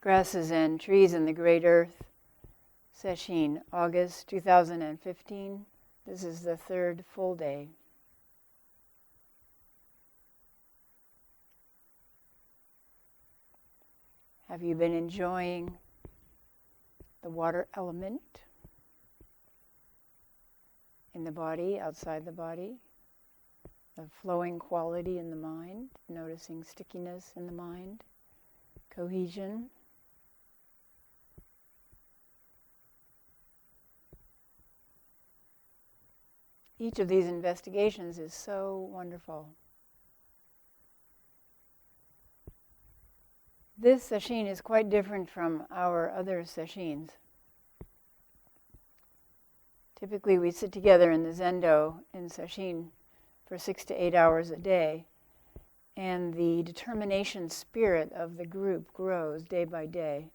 Grasses and Trees in the Great Earth, Sesshin, August 2015. This is the third full day. Have you been enjoying the water element in the body, outside the body? The flowing quality in the mind, noticing stickiness in the mind, cohesion. Each of these investigations is so wonderful. This sesshin is quite different from our other sesshins. Typically we sit together in the zendo in sesshin for 6 to 8 hours a day, and the determination spirit of the group grows day by day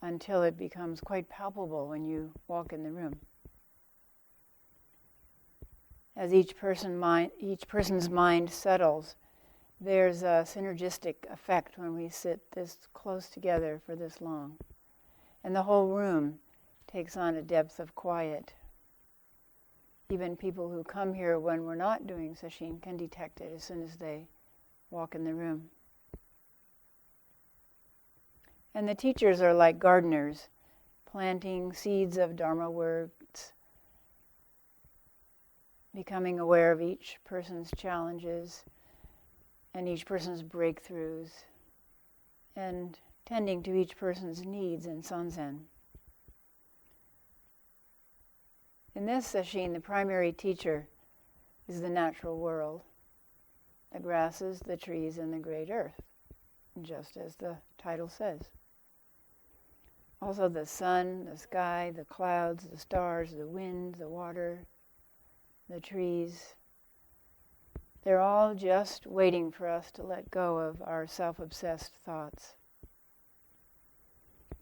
until it becomes quite palpable when you walk in the room. As each person's mind settles, there's a synergistic effect when we sit this close together for this long. And the whole room takes on a depth of quiet. Even people who come here when we're not doing sesshin can detect it as soon as they walk in the room. And the teachers are like gardeners, planting seeds of Dharma words, becoming aware of each person's challenges and each person's breakthroughs, and tending to each person's needs in sanzen. In this sesshin, the primary teacher is the natural world, the grasses, the trees, and the great earth, just as the title says. Also the sun, the sky, the clouds, the stars, the wind, the water, the trees. They're all just waiting for us to let go of our self-obsessed thoughts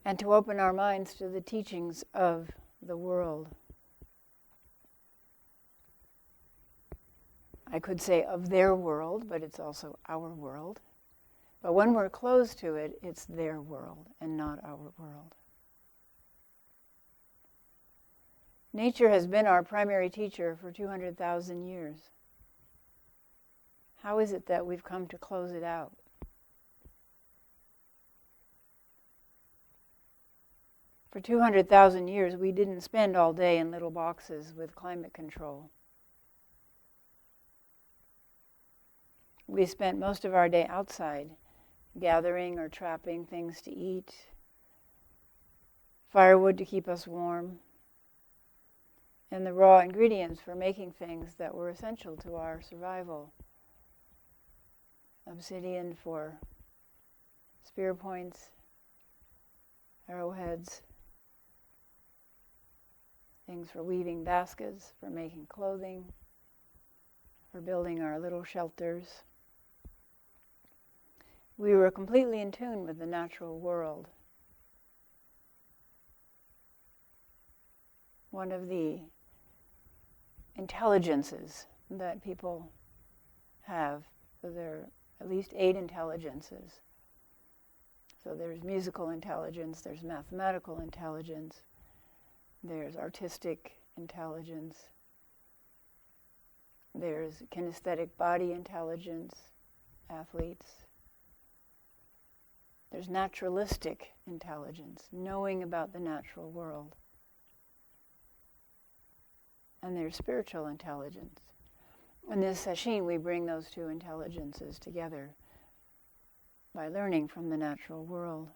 and to open our minds to the teachings of the world. I could say of their world, but it's also our world. But when we're close to it, it's their world and not our world. Nature has been our primary teacher for 200,000 years. How is it that we've come to close it out? For 200,000 years, we didn't spend all day in little boxes with climate control. We spent most of our day outside, gathering or trapping things to eat, firewood to keep us warm, and the raw ingredients for making things that were essential to our survival. Obsidian for spear points, arrowheads, things for weaving baskets, for making clothing, for building our little shelters. We were completely in tune with the natural world. One of the intelligences that people have, so there are at least 8 intelligences. So there's musical intelligence, there's mathematical intelligence, there's artistic intelligence, there's kinesthetic body intelligence, athletes. There's naturalistic intelligence, knowing about the natural world. And there's spiritual intelligence. In this sesshin, we bring those 2 intelligences together by learning from the natural world.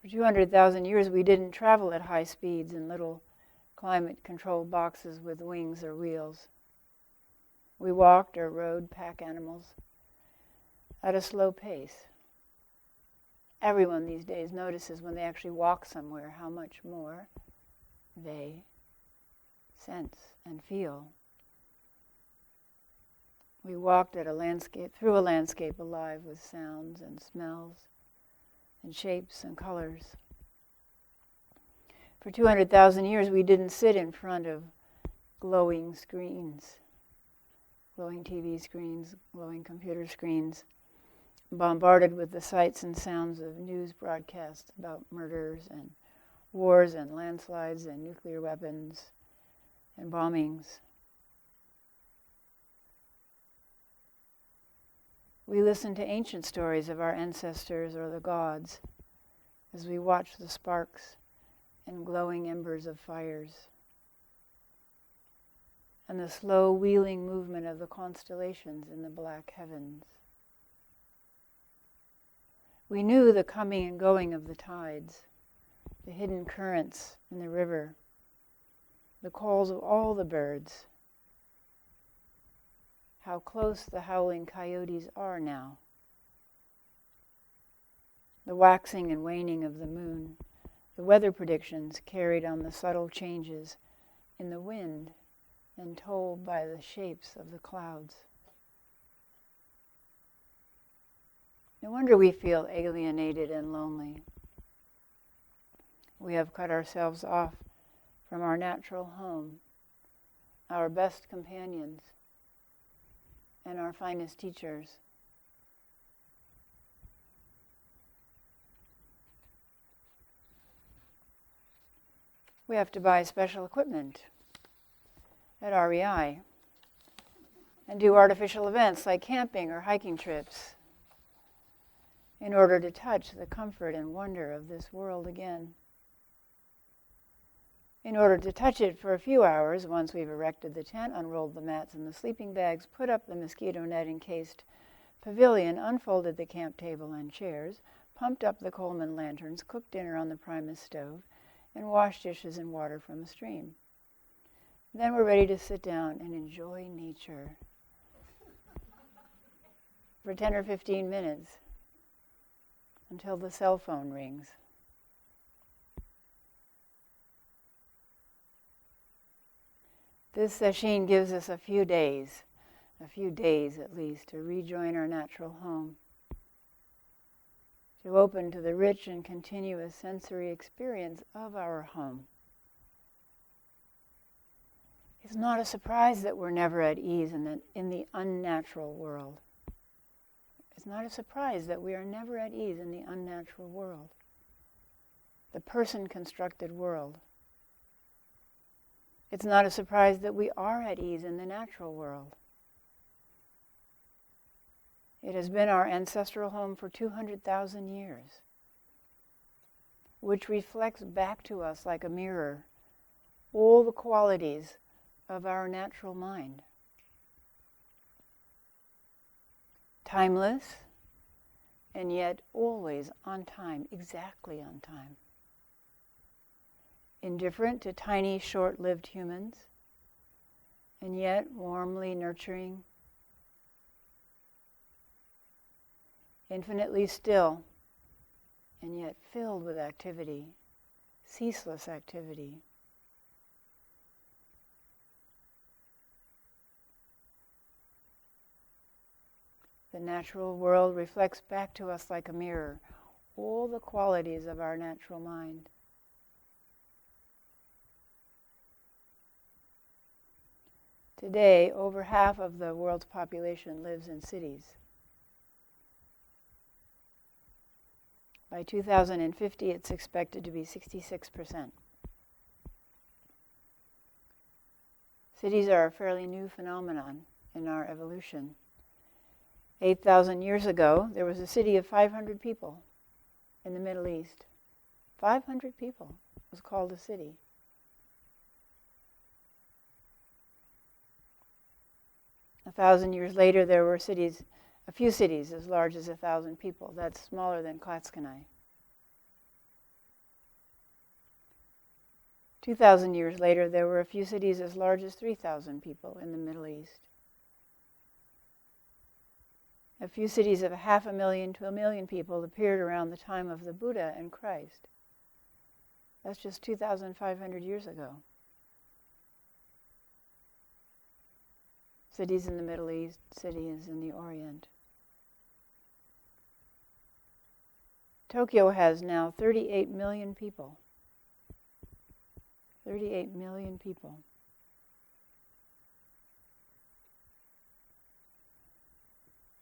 For 200,000 years, we didn't travel at high speeds in little climate-controlled boxes with wings or wheels. We walked or rode pack animals at a slow pace. Everyone these days notices when they actually walk somewhere how much more they sense and feel. We walked at through a landscape alive with sounds and smells and shapes and colors. For 200,000 years, we didn't sit in front of glowing screens, glowing TV screens, glowing computer screens, bombarded with the sights and sounds of news broadcasts about murders and wars and landslides and nuclear weapons and bombings. We listen to ancient stories of our ancestors or the gods as we watch the sparks and glowing embers of fires and the slow wheeling movement of the constellations in the black heavens. We knew the coming and going of the tides, the hidden currents in the river, the calls of all the birds, how close the howling coyotes are now, the waxing and waning of the moon, the weather predictions carried on the subtle changes in the wind and told by the shapes of the clouds. No wonder we feel alienated and lonely. We have cut ourselves off from our natural home, our best companions, and our finest teachers. We have to buy special equipment at REI and do artificial events like camping or hiking trips in order to touch the comfort and wonder of this world again. In order to touch it for a few hours, once we've erected the tent, unrolled the mats and the sleeping bags, put up the mosquito net-encased pavilion, unfolded the camp table and chairs, pumped up the Coleman lanterns, cooked dinner on the Primus stove, and washed dishes in water from a stream. Then we're ready to sit down and enjoy nature for 10 or 15 minutes until the cell phone rings. This Sesshin gives us a few days at least, to rejoin our natural home, to open to the rich and continuous sensory experience of our home. It's not a surprise that we're never at ease in the unnatural world. It's not a surprise that we are never at ease in the unnatural world, the person-constructed world. It's not a surprise that we are at ease in the natural world. It has been our ancestral home for 200,000 years, which reflects back to us like a mirror all the qualities of our natural mind. Timeless, and yet always on time, exactly on time. Indifferent to tiny, short-lived humans, and yet warmly nurturing. Infinitely still, and yet filled with activity, ceaseless activity. The natural world reflects back to us like a mirror all the qualities of our natural mind. Today, over half of the world's population lives in cities. By 2050, it's expected to be 66%. Cities are a fairly new phenomenon in our evolution. 8,000 years ago, there was a city of 500 people in the Middle East. 500 people was called a city. A 1,000 years later, there were a few cities as large as 1,000 people. That's smaller than Klatskanai. 2,000 years later, there were a few cities as large as 3,000 people in the Middle East. A few cities of 500,000 to 1 million people appeared around the time of the Buddha and Christ. That's just 2,500 years ago. Cities in the Middle East, cities in the Orient. Tokyo has now 38 million people. 38 million people.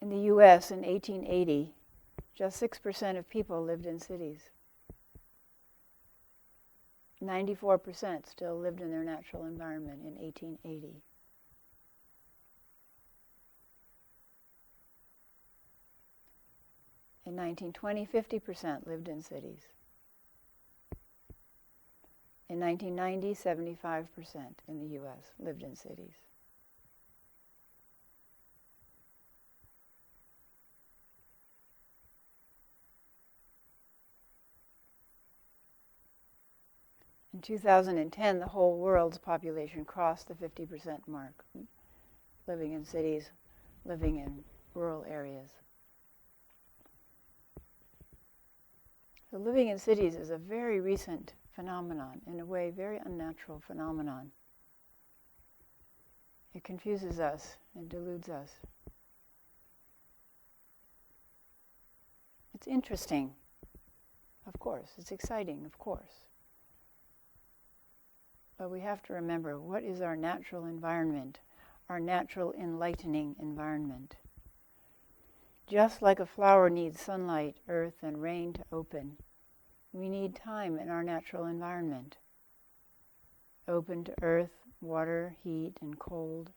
In the US in 1880, just 6% of people lived in cities. 94% still lived in their natural environment in 1880. In 1920, 50% lived in cities. In 1990, 75% in the US lived in cities. In 2010, the whole world's population crossed the 50% mark, living in cities, living in rural areas. So living in cities is a very recent phenomenon, in a way, very unnatural phenomenon. It confuses us and deludes us. It's interesting, of course. It's exciting, of course. But we have to remember, what is our natural environment, our natural enlightening environment? Just like a flower needs sunlight, earth, and rain to open, we need time in our natural environment. Open to earth, water, heat, and cold,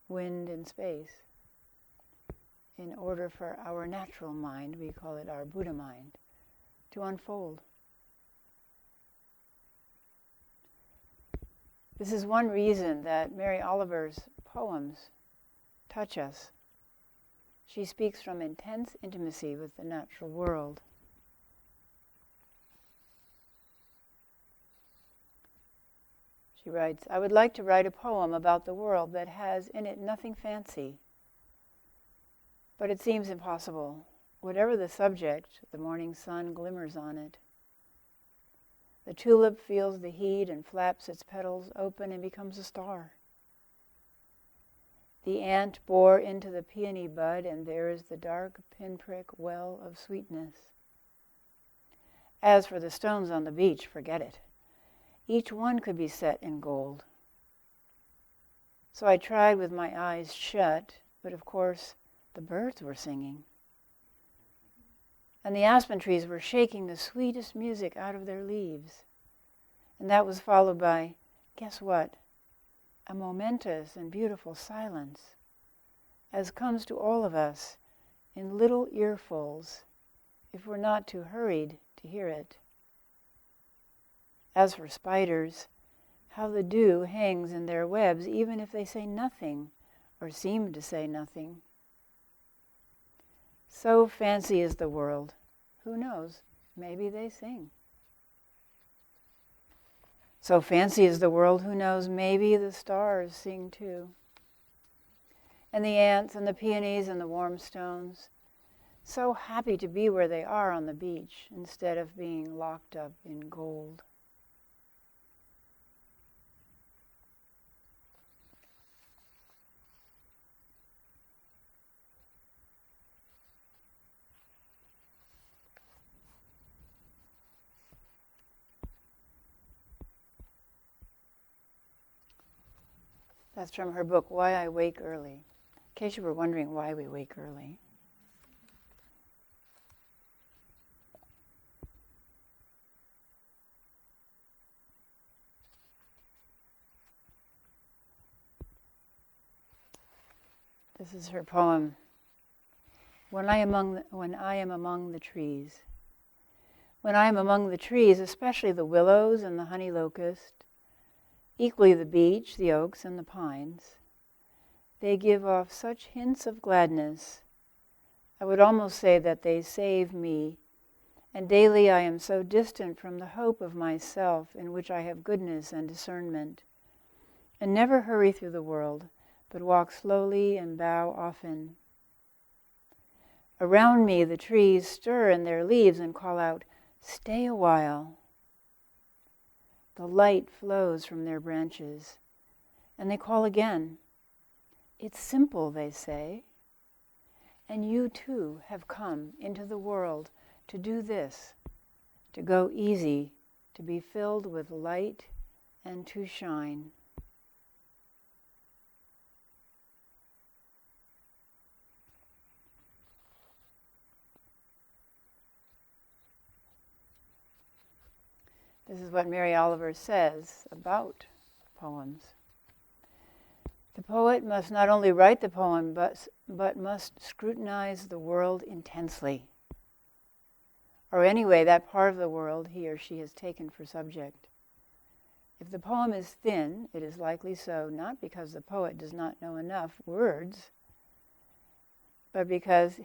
wind, and space. In order for our natural mind, we call it our Buddha mind, to unfold. This is one reason that Mary Oliver's poems touch us. She speaks from intense intimacy with the natural world. She writes, "I would like to write a poem about the world that has in it nothing fancy. But it seems impossible. Whatever the subject, the morning sun glimmers on it. The tulip feels the heat and flaps its petals open and becomes a star. The ant bore into the peony bud, and there is the dark pinprick well of sweetness. As for the stones on the beach, forget it. Each one could be set in gold. So I tried with my eyes shut, but of course the birds were singing. And the aspen trees were shaking the sweetest music out of their leaves. And that was followed by, guess what? A momentous and beautiful silence, as comes to all of us in little earfuls, if we're not too hurried to hear it. As for spiders, how the dew hangs in their webs, even if they say nothing, or seem to say nothing. So fancy is the world. Who knows? Maybe they sing. So fancy is the world, who knows? Maybe the stars sing too. And the ants and the peonies and the warm stones, so happy to be where they are on the beach instead of being locked up in gold. That's from her book, Why I Wake Early. In case you were wondering why we wake early. This is her poem, When I am among the trees. When I am among the trees, especially the willows and the honey locust, equally the beech, the oaks, and the pines, they give off such hints of gladness. I would almost say that they save me, and daily I am so distant from the hope of myself in which I have goodness and discernment, and never hurry through the world, but walk slowly and bow often. Around me the trees stir in their leaves and call out, "Stay a while." The light flows from their branches, and they call again. "It's simple," they say, "and you too have come into the world to do this, to go easy, to be filled with light and to shine." This is what Mary Oliver says about poems. The poet must not only write the poem, but must scrutinize the world intensely. Or anyway, that part of the world he or she has taken for subject. If the poem is thin, it is likely so, not because the poet does not know enough words, but because,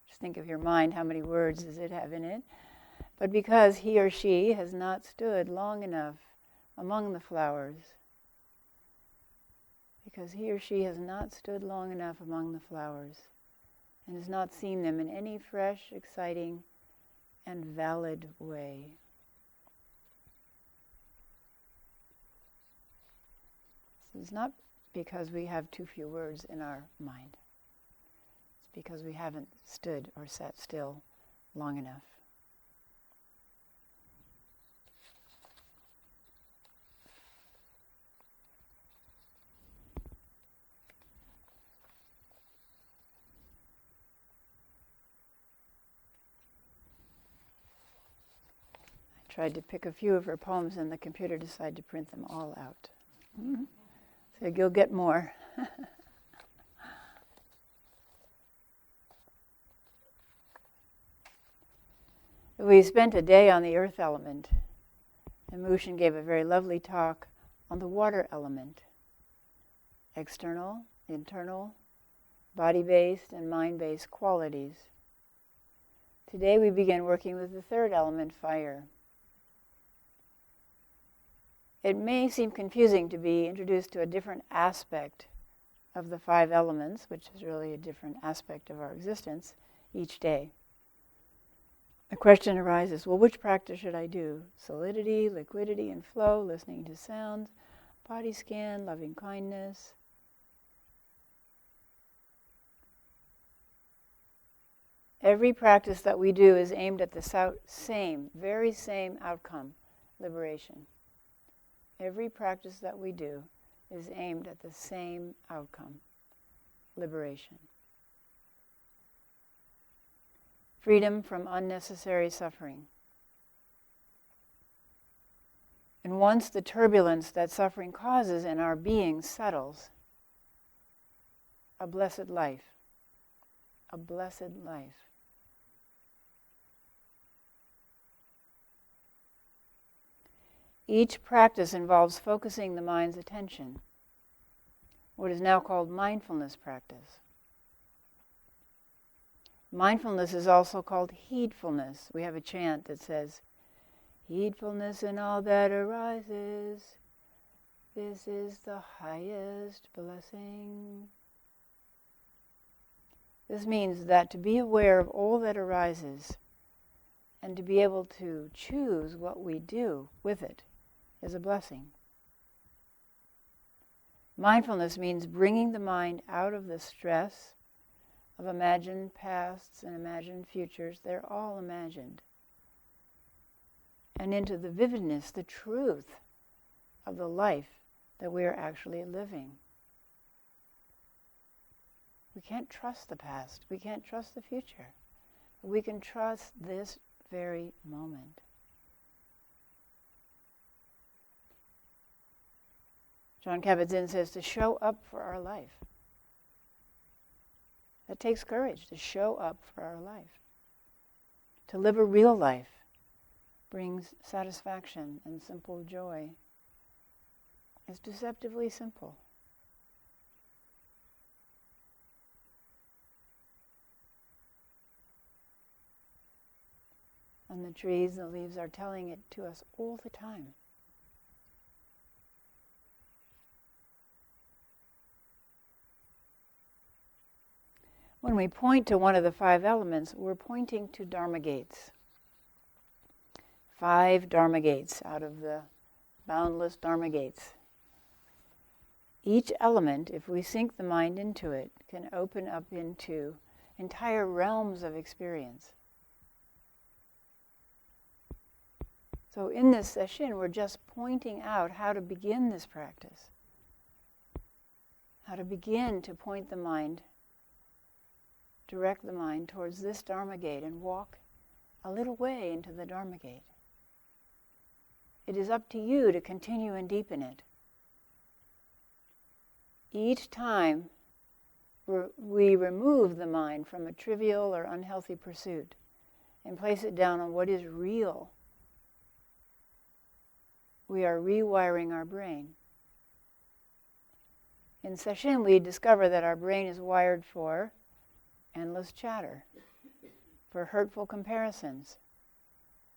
just think of your mind, how many words does it have in it? But because he or she has not stood long enough among the flowers. Because he or she has not stood long enough among the flowers and has not seen them in any fresh, exciting, and valid way. So it's not because we have too few words in our mind. It's because we haven't stood or sat still long enough. Tried to pick a few of her poems and the computer decided to print them all out. Mm-hmm. So you'll get more. We spent a day on the earth element, and Mushin gave a very lovely talk on the water element. External, internal, body-based and mind-based qualities. Today we begin working with the third element, fire. It may seem confusing to be introduced to a different aspect of the 5 elements, which is really a different aspect of our existence, each day. The question arises, well, which practice should I do? Solidity, liquidity, and flow, listening to sounds, body scan, loving kindness. Every practice that we do is aimed at the very same outcome, liberation. Every practice that we do is aimed at the same outcome, liberation. Freedom from unnecessary suffering. And once the turbulence that suffering causes in our being settles, a blessed life. A blessed life. Each practice involves focusing the mind's attention, what is now called mindfulness practice. Mindfulness is also called heedfulness. We have a chant that says, heedfulness in all that arises, this is the highest blessing. This means that to be aware of all that arises and to be able to choose what we do with it is a blessing. Mindfulness means bringing the mind out of the stress of imagined pasts and imagined futures. They're all imagined. And into the vividness, the truth of the life that we are actually living. We can't trust the past. We can't trust the future. But we can trust this very moment. John Kabat-Zinn says to show up for our life. That takes courage, to show up for our life. To live a real life brings satisfaction and simple joy. It's deceptively simple. And the trees and the leaves are telling it to us all the time. When we point to one of the 5 elements, we're pointing to Dharma gates. 5 Dharma gates out of the boundless Dharma gates. Each element, if we sink the mind into it, can open up into entire realms of experience. So in this session, we're just pointing out how to begin this practice. How to begin to point the mind, direct the mind towards this Dharma gate and walk a little way into the Dharma gate. It is up to you to continue and deepen it. Each time we remove the mind from a trivial or unhealthy pursuit and place it down on what is real, we are rewiring our brain. In Sesshin, we discover that our brain is wired for endless chatter, for hurtful comparisons,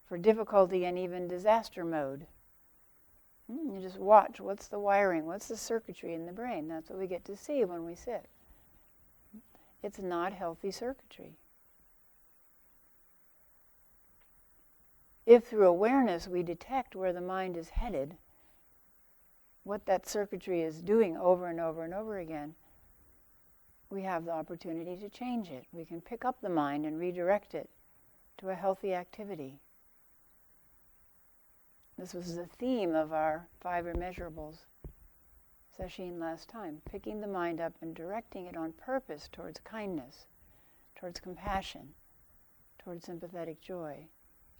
for difficulty and even disaster mode. You just watch, what's the wiring, what's the circuitry in the brain? That's what we get to see when we sit. It's not healthy circuitry. If through awareness we detect where the mind is headed, what that circuitry is doing over and over and over again, we have the opportunity to change it. We can pick up the mind and redirect it to a healthy activity. This was the theme of our 5 immeasurables session last time, picking the mind up and directing it on purpose towards kindness, towards compassion, towards sympathetic joy,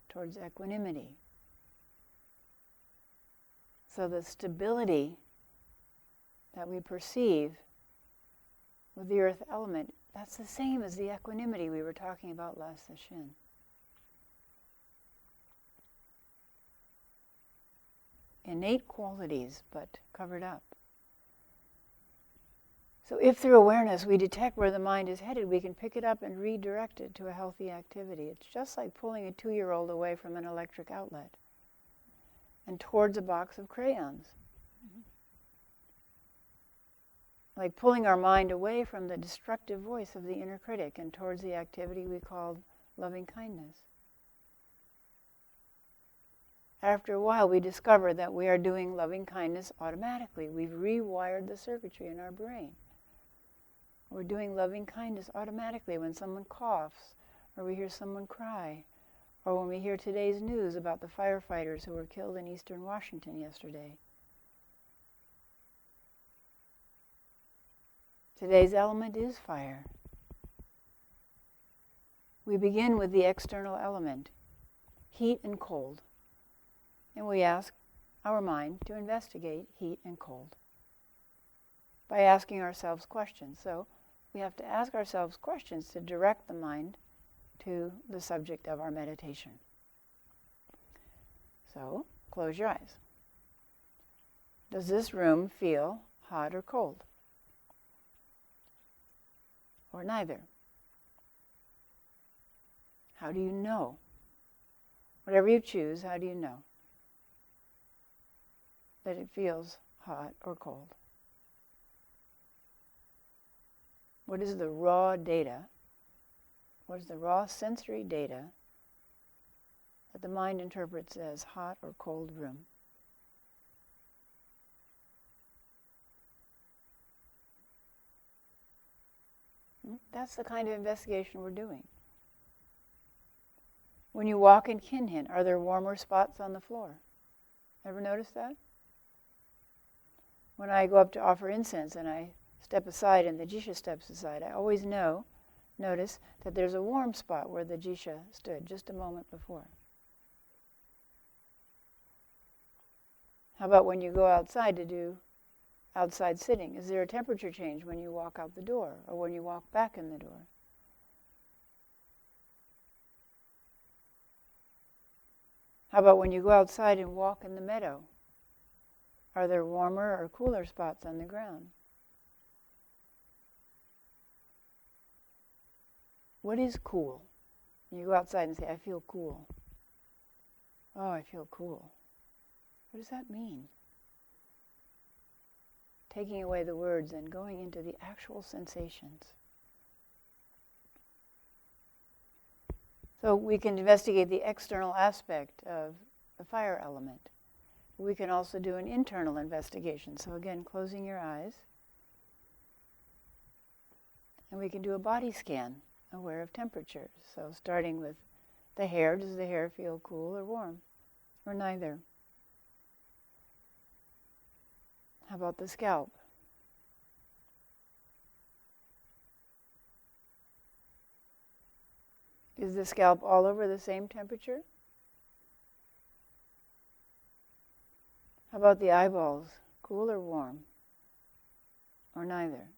towards equanimity. So the stability that we perceive with the earth element, that's the same as the equanimity we were talking about last session. Innate qualities, but covered up. So if through awareness we detect where the mind is headed, we can pick it up and redirect it to a healthy activity. It's just like pulling a 2-year-old away from an electric outlet and towards a box of crayons. Like pulling our mind away from the destructive voice of the inner critic and towards the activity we called loving kindness. After a while, we discover that we are doing loving kindness automatically. We've rewired the circuitry in our brain. We're doing loving kindness automatically when someone coughs, or we hear someone cry, or when we hear today's news about the firefighters who were killed in eastern Washington yesterday. Today's element is fire. We begin with the external element, heat and cold. And we ask our mind to investigate heat and cold by asking ourselves questions. So we have to ask ourselves questions to direct the mind to the subject of our meditation. So close your eyes. Does this room feel hot or cold? Or neither? How do you know? Whatever you choose, how do you know that it feels hot or cold? What is the raw data? What is the raw sensory data that the mind interprets as hot or cold room? That's the kind of investigation we're doing. When you walk in Kinhin, are there warmer spots on the floor? Ever notice that? When I go up to offer incense and I step aside and the Jisha steps aside, I always notice that there's a warm spot where the Jisha stood just a moment before. How about when you go outside to do outside sitting? Is there a temperature change when you walk out the door or when you walk back in the door? How about when you go outside and walk in the meadow? Are there warmer or cooler spots on the ground? What is cool? You go outside and say, I feel cool. Oh, I feel cool. What does that mean? Taking away the words and going into the actual sensations. So we can investigate the external aspect of the fire element. We can also do an internal investigation. So again, closing your eyes. And we can do a body scan, aware of temperature. So starting with the hair, does the hair feel cool or warm? Or neither? How about the scalp? Is the scalp all over the same temperature? How about the eyeballs? Cool or warm? Or neither?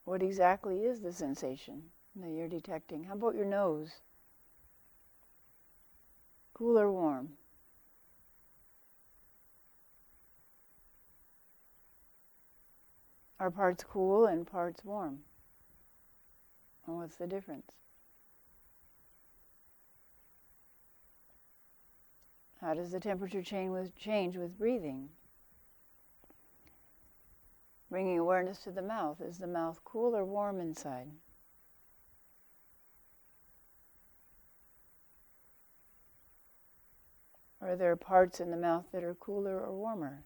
What exactly is the sensation that you're detecting? How about your nose? Cool or warm? Are parts cool and parts warm? And what's the difference? How does the temperature change with breathing? Bringing awareness to the mouth. Is the mouth cool or warm inside? Are there parts in the mouth that are cooler or warmer?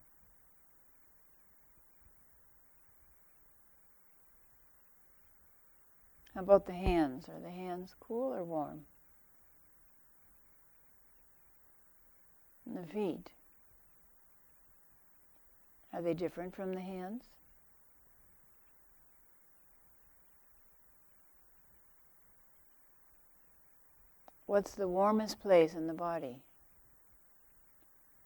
How about the hands? Are the hands cool or warm? And the feet? Are they different from the hands? What's the warmest place in the body?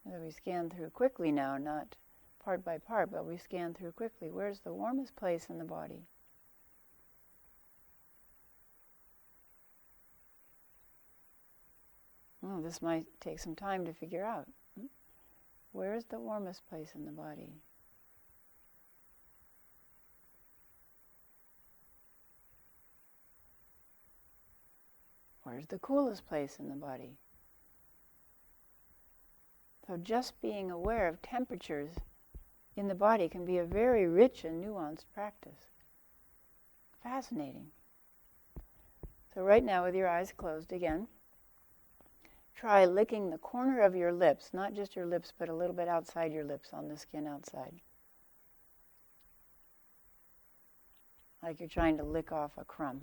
We scan through quickly now, not part by part, but we scan through quickly. Where's the warmest place in the body? Oh, this might take some time to figure out. Where is the warmest place in the body? Where's the coolest place in the body? So just being aware of temperatures in the body can be a very rich and nuanced practice. Fascinating. So right now, with your eyes closed again, try licking the corner of your lips, not just your lips, but a little bit outside your lips, on the skin outside. Like you're trying to lick off a crumb.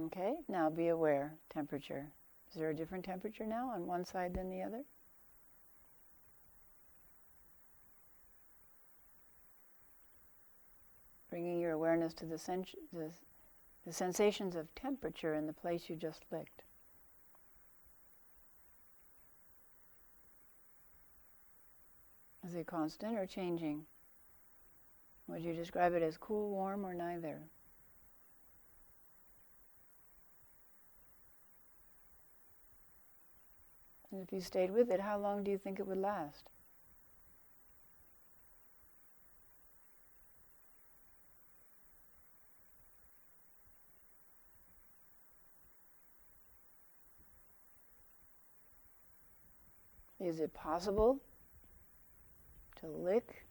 Okay, now be aware, temperature. Is there a different temperature now on one side than the other? Bringing your awareness to the sensations of temperature in the place you just licked. Is it constant or changing? Would you describe it as cool, warm, or neither? And if you stayed with it, how long do you think it would last? Is it possible to lick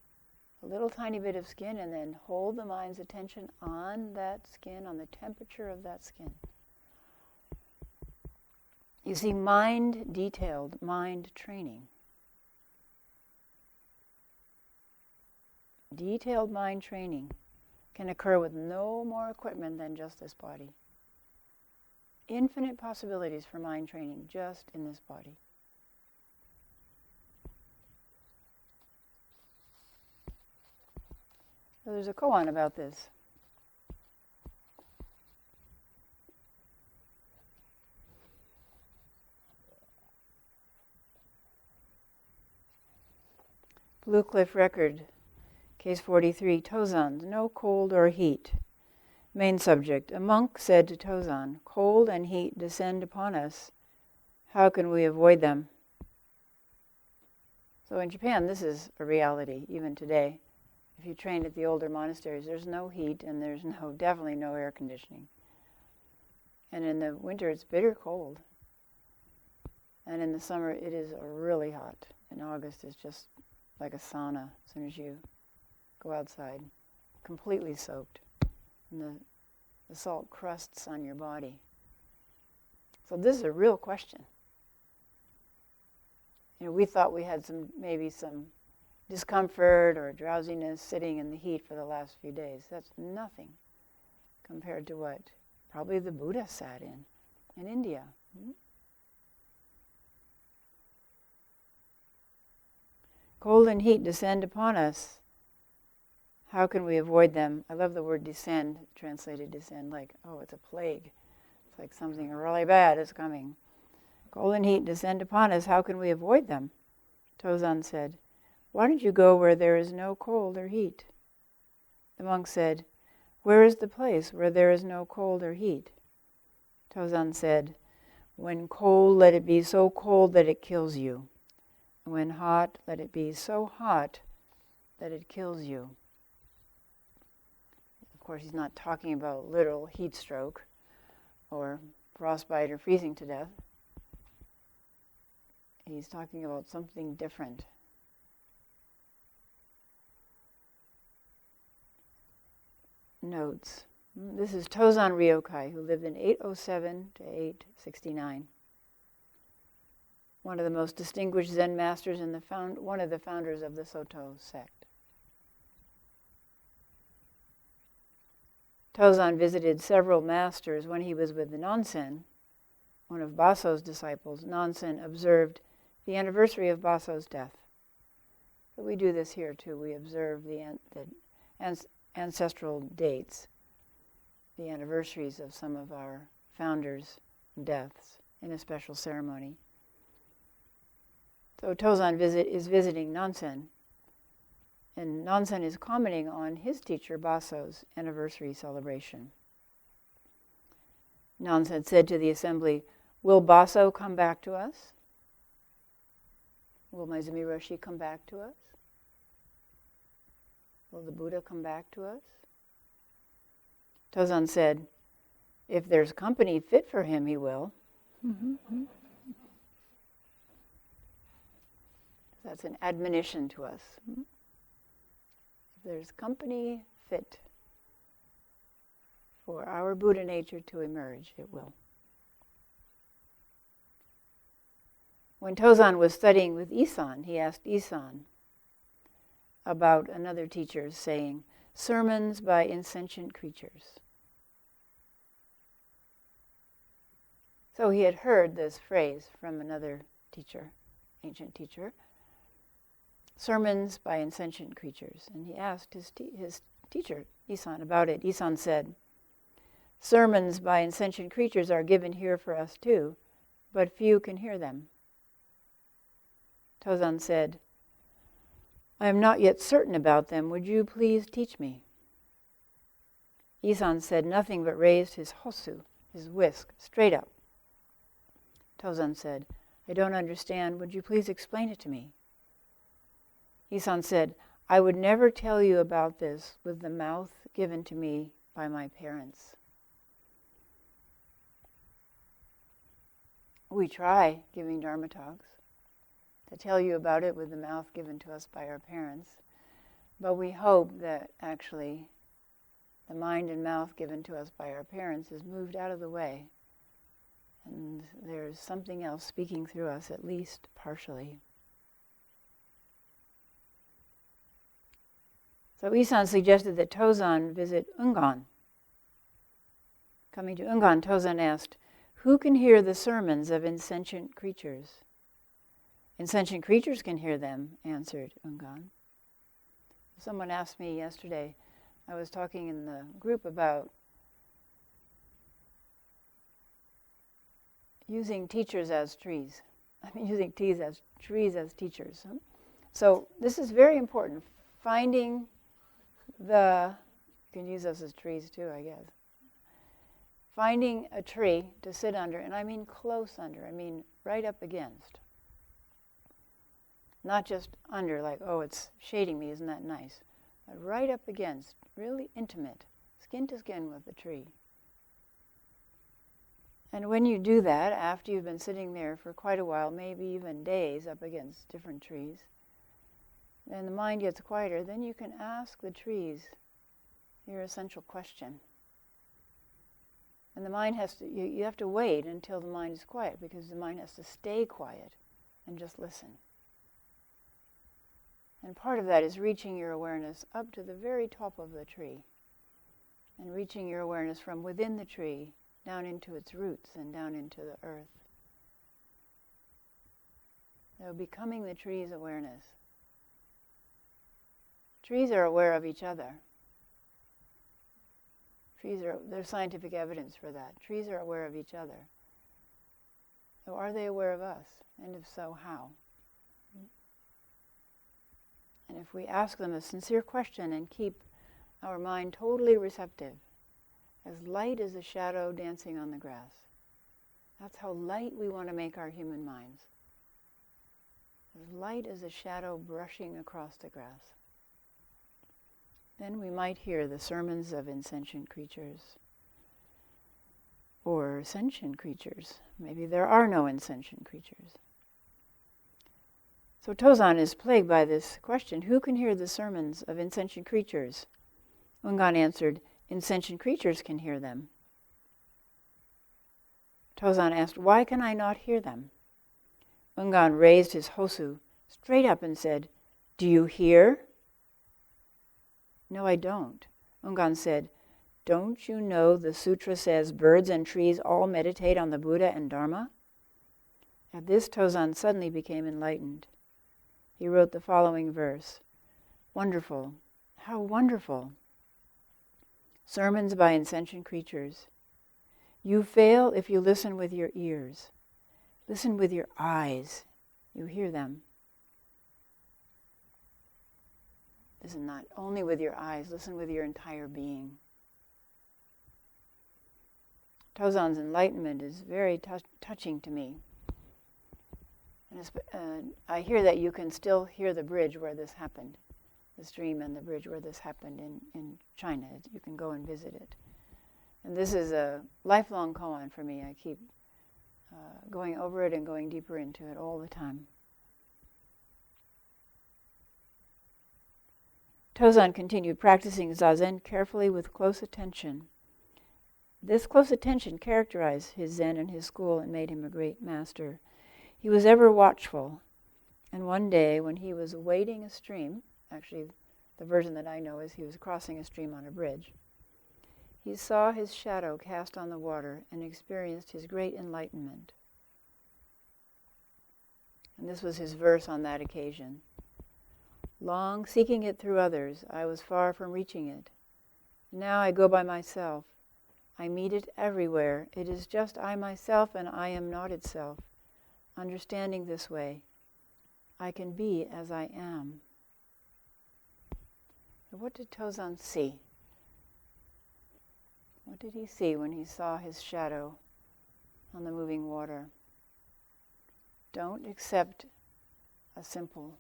a little tiny bit of skin and then hold the mind's attention on that skin, on the temperature of that skin? You see, detailed mind training. Detailed mind training can occur with no more equipment than just this body. Infinite possibilities for mind training just in this body. So there's a koan about this. Blue Cliff Record, case 43, Tozan, no cold or heat. Main subject, a monk said to Tozan, cold and heat descend upon us. How can we avoid them? So in Japan, this is a reality, even today. If you train at the older monasteries, there's no heat and there's definitely no air conditioning. And in the winter, it's bitter cold. And in the summer, it is really hot. In August, it's just like a sauna as soon as you go outside, completely soaked. And the salt crusts on your body. So this is a real question. We thought we had maybe some discomfort or drowsiness sitting in the heat for the last few days. That's nothing compared to what probably the Buddha sat in India. Cold and heat descend upon us. How can we avoid them? I love the word descend, translated descend, like, oh, it's a plague. It's like something really bad is coming. Cold and heat descend upon us. How can we avoid them? Chozen said, why don't you go where there is no cold or heat? The monk said, where is the place where there is no cold or heat? Chozen said, when cold, let it be so cold that it kills you. And when hot, let it be so hot that it kills you. Of course, he's not talking about literal heat stroke or frostbite or freezing to death. He's talking about something different. Notes. This is Chozen Ryokai, who lived in 807 to 869. One of the most distinguished Zen masters and one of the founders of the Soto sect. Chozen visited several masters when he was with the Nansen. One of Baso's disciples, Nansen, observed the anniversary of Baso's death. But we do this here too. We observe the ancestral dates, the anniversaries of some of our founders' deaths in a special ceremony. So Chozen is visiting Nansen, and Nansen is commenting on his teacher Baso's anniversary celebration. Nansen said to the assembly, will Baso come back to us? Will Maezumi Roshi come back to us? Will the Buddha come back to us? Chozen said, if there's company fit for him, he will. That's an admonition to us. If there's company fit for our Buddha nature to emerge, it will. When Chozen was studying with Isan, he asked Isan about another teacher's saying, sermons by insentient creatures. So he had heard this phrase from another teacher, ancient teacher, sermons by insentient creatures. And he asked his teacher, Isan, about it. Isan said, sermons by insentient creatures are given here for us too, but few can hear them. Chozen said, I am not yet certain about them. Would you please teach me? Isan said nothing but raised his hosu, his whisk, straight up. Chozen said, I don't understand. Would you please explain it to me? Isan said, I would never tell you about this with the mouth given to me by my parents. We try giving Dharma talks to tell you about it with the mouth given to us by our parents, but we hope that actually the mind and mouth given to us by our parents is moved out of the way, and there's something else speaking through us, at least partially. So Isan suggested that Chozen visit Ungan. Coming to Ungan, Chozen asked, who can hear the sermons of insentient creatures? Insentient creatures can hear them, answered Ungan. Someone asked me yesterday, I was talking in the group about using teachers as trees. Using trees as teachers. So this is very important. Finding you can use us as trees too, I guess. Finding a tree to sit under, and I mean close under, I mean right up against. Not just under, like, oh, it's shading me, isn't that nice? But right up against, really intimate, skin to skin with the tree. And when you do that, after you've been sitting there for quite a while, maybe even days up against different trees, then the mind gets quieter, then you can ask the trees your essential question. And the mind has to, you have to wait until the mind is quiet, because the mind has to stay quiet and just listen. And part of that is reaching your awareness up to the very top of the tree, and reaching your awareness from within the tree down into its roots and down into the earth. So becoming the tree's awareness. Trees are aware of each other. There's scientific evidence for that. Trees are aware of each other. So are they aware of us? And if so, how? And if we ask them a sincere question and keep our mind totally receptive, as light as a shadow dancing on the grass. That's how light we want to make our human minds. As light as a shadow brushing across the grass. Then we might hear the sermons of insentient creatures. Or sentient creatures. Maybe there are no insentient creatures. So Chozen is plagued by this question, who can hear the sermons of insentient creatures? Ungan answered, insentient creatures can hear them. Chozen asked, why can I not hear them? Ungan raised his hosu straight up and said, do you hear? No, I don't. Ungan said, don't you know the sutra says birds and trees all meditate on the Buddha and Dharma? At this, Chozen suddenly became enlightened. He wrote the following verse, wonderful, how wonderful. Sermons by insentient creatures. You fail if you listen with your ears. Listen with your eyes. You hear them. Listen not only with your eyes, listen with your entire being. Chozen's enlightenment is very touching to me. And I hear that you can still hear the bridge where this happened. The stream and the bridge where this happened in China. You can go and visit it. And this is a lifelong koan for me. I keep going over it and going deeper into it all the time. Chozen continued practicing Zazen carefully with close attention. This close attention characterized his Zen and his school and made him a great master. He was ever watchful. And one day when he was wading a stream, actually, the version that I know is he was crossing a stream on a bridge. He saw his shadow cast on the water and experienced his great enlightenment. And this was his verse on that occasion. Long seeking it through others, I was far from reaching it. Now I go by myself. I meet it everywhere. It is just I myself, and I am not itself. Understanding this way, I can be as I am. What did Chozen see? What did he see when he saw his shadow on the moving water? Don't accept a simple,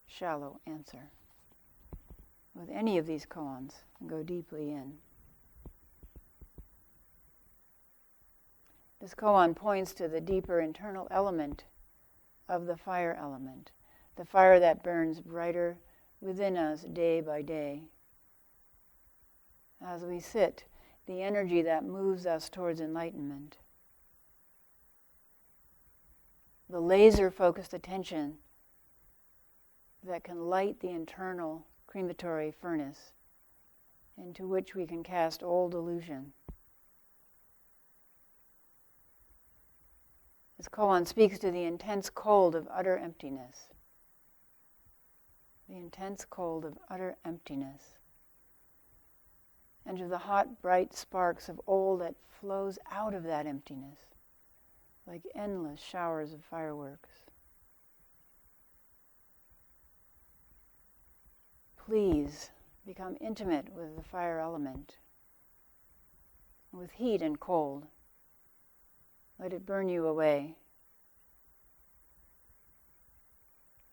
shallow answer with any of these koans and go deeply in. This koan points to the deeper internal element of the fire element, the fire that burns brighter within us day by day. As we sit, the energy that moves us towards enlightenment. The laser-focused attention that can light the internal crematory furnace into which we can cast all delusion. This koan speaks to the intense cold of utter emptiness. The intense cold of utter emptiness. And to the hot, bright sparks of all that flows out of that emptiness, like endless showers of fireworks. Please become intimate with the fire element, with heat and cold. Let it burn you away.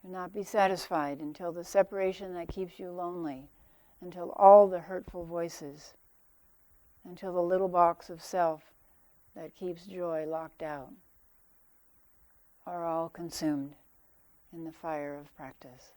Do not be satisfied until the separation that keeps you lonely, until all the hurtful voices, until the little box of self that keeps joy locked out, are all consumed in the fire of practice.